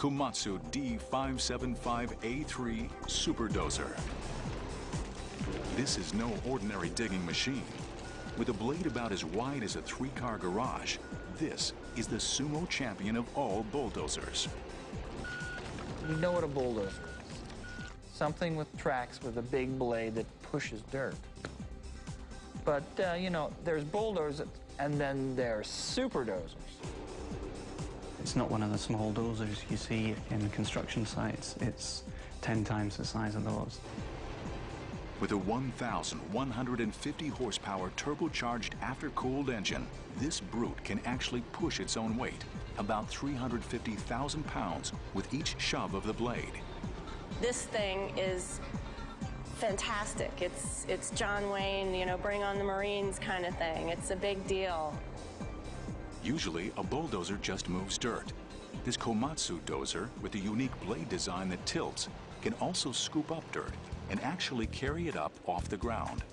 Komatsu D575A3 Superdozer. This is no ordinary digging machine. With a blade about as wide as a three-car garage, this is the sumo champion of all bulldozers. You know what a bulldozer is. Something with tracks with a big blade that pushes dirt. But, you know, there's bulldozers and then there's superdozers. It's not one of the small dozers you see in construction sites. It's 10 times the size of those. With a 1,150 horsepower turbocharged after-cooled engine, this brute can actually push its own weight, about 350,000 pounds with each shove of the blade. This thing is fantastic. It's John Wayne, you know, bring on the Marines kind of thing. It's a big deal. Usually, a bulldozer just moves dirt. This Komatsu dozer, with a unique blade design that tilts, can also scoop up dirt and actually carry it up off the ground.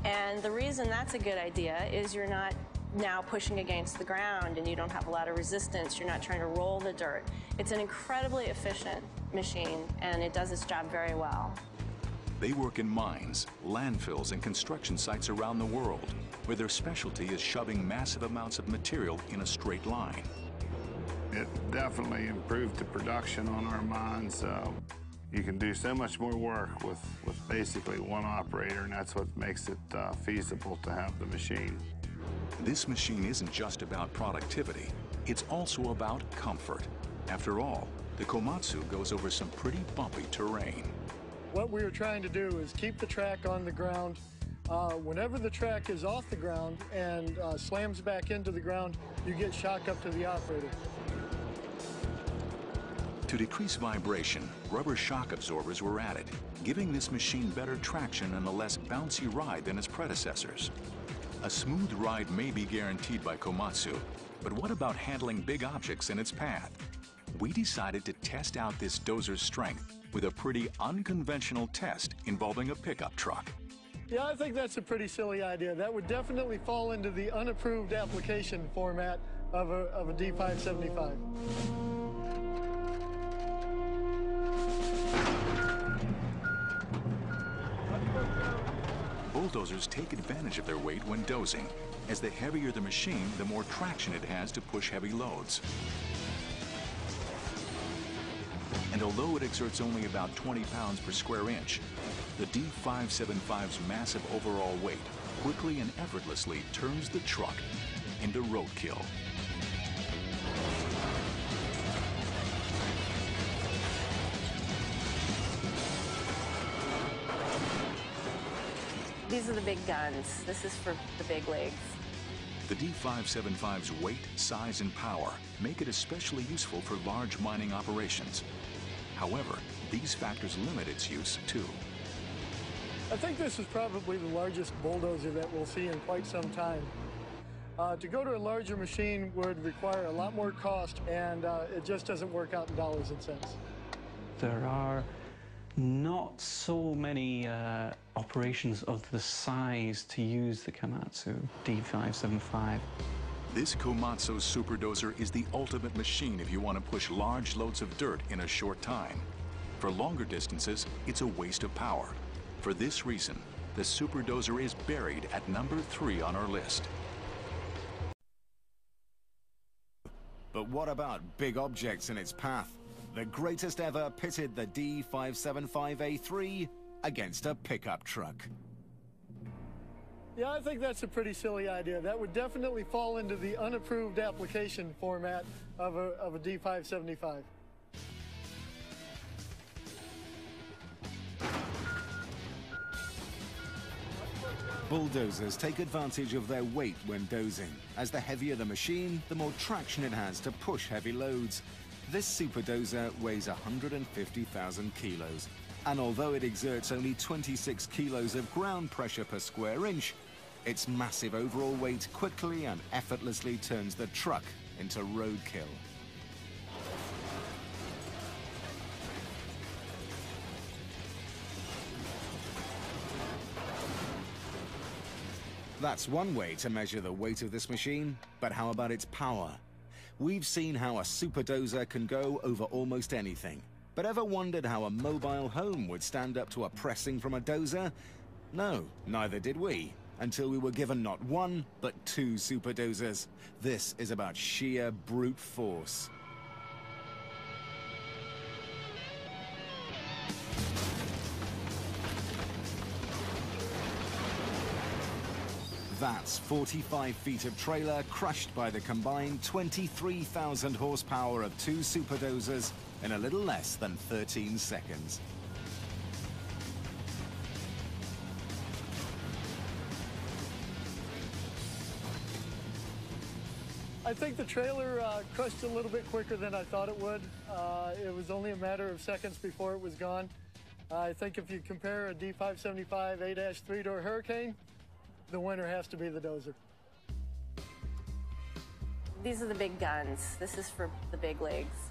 And the reason that's a good idea is you're not now pushing against the ground and you don't have a lot of resistance. You're not trying to roll the dirt. It's an incredibly efficient machine and it does its job very well. They work in mines, landfills, and construction sites around the world, where their specialty is shoving massive amounts of material in a straight line. It definitely improved the production on our mines. You can do so much more work with basically one operator, and that's what makes it feasible to have the machine. This machine isn't just about productivity, it's also about comfort. After all, the Komatsu goes over some pretty bumpy terrain. What we were trying to do is keep the track on the ground. Whenever the track is off the ground and slams back into the ground, you get shock up to the operator. To decrease vibration, rubber shock absorbers were added, giving this machine better traction and a less bouncy ride than its predecessors. A smooth ride may be guaranteed by Komatsu, but what about handling big objects in its path? We decided to test out this dozer's strength with a pretty unconventional test involving a pickup truck. Yeah, I think that's a pretty silly idea. That would definitely fall into the unapproved application format of a D575. Bulldozers take advantage of their weight when dozing, as the heavier the machine, the more traction it has to push heavy loads. And although it exerts only about 20 pounds per square inch, the D575's massive overall weight quickly and effortlessly turns the truck into roadkill. These are the big guns. This is for the big leagues. The D575's weight, size, and power make it especially useful for large mining operations. However, these factors limit its use too. I think this is probably the largest bulldozer that we'll see in quite some time. To go to a larger machine would require a lot more cost, and it just doesn't work out in dollars and cents. There are not so many operations of the size to use the Komatsu D575. This Komatsu Superdozer is the ultimate machine if you want to push large loads of dirt in a short time. For longer distances, it's a waste of power. For this reason, the Superdozer is buried at number 3 on our list. But what about big objects in its path? The greatest ever pitted the D575A3 against a pickup truck. Yeah, I think that's a pretty silly idea. That would definitely fall into the unapproved application format of a D575. Bulldozers take advantage of their weight when dozing. As the heavier the machine, the more traction it has to push heavy loads. This superdozer weighs 150,000 kilos. And although it exerts only 26 kilos of ground pressure per square inch, its massive overall weight quickly and effortlessly turns the truck into roadkill. That's one way to measure the weight of this machine, but how about its power? We've seen how a super dozer can go over almost anything. But ever wondered how a mobile home would stand up to a pressing from a dozer? No, neither did we, until we were given not one, but two super dozers. This is about sheer brute force. That's 45 feet of trailer crushed by the combined 23,000 horsepower of two super dozers in a little less than 13 seconds. I think the trailer crushed a little bit quicker than I thought it would. It was only a matter of seconds before it was gone. I think if you compare a D575 A-3-door Hurricane, the winner has to be the dozer. These are the big guns. This is for the big leagues.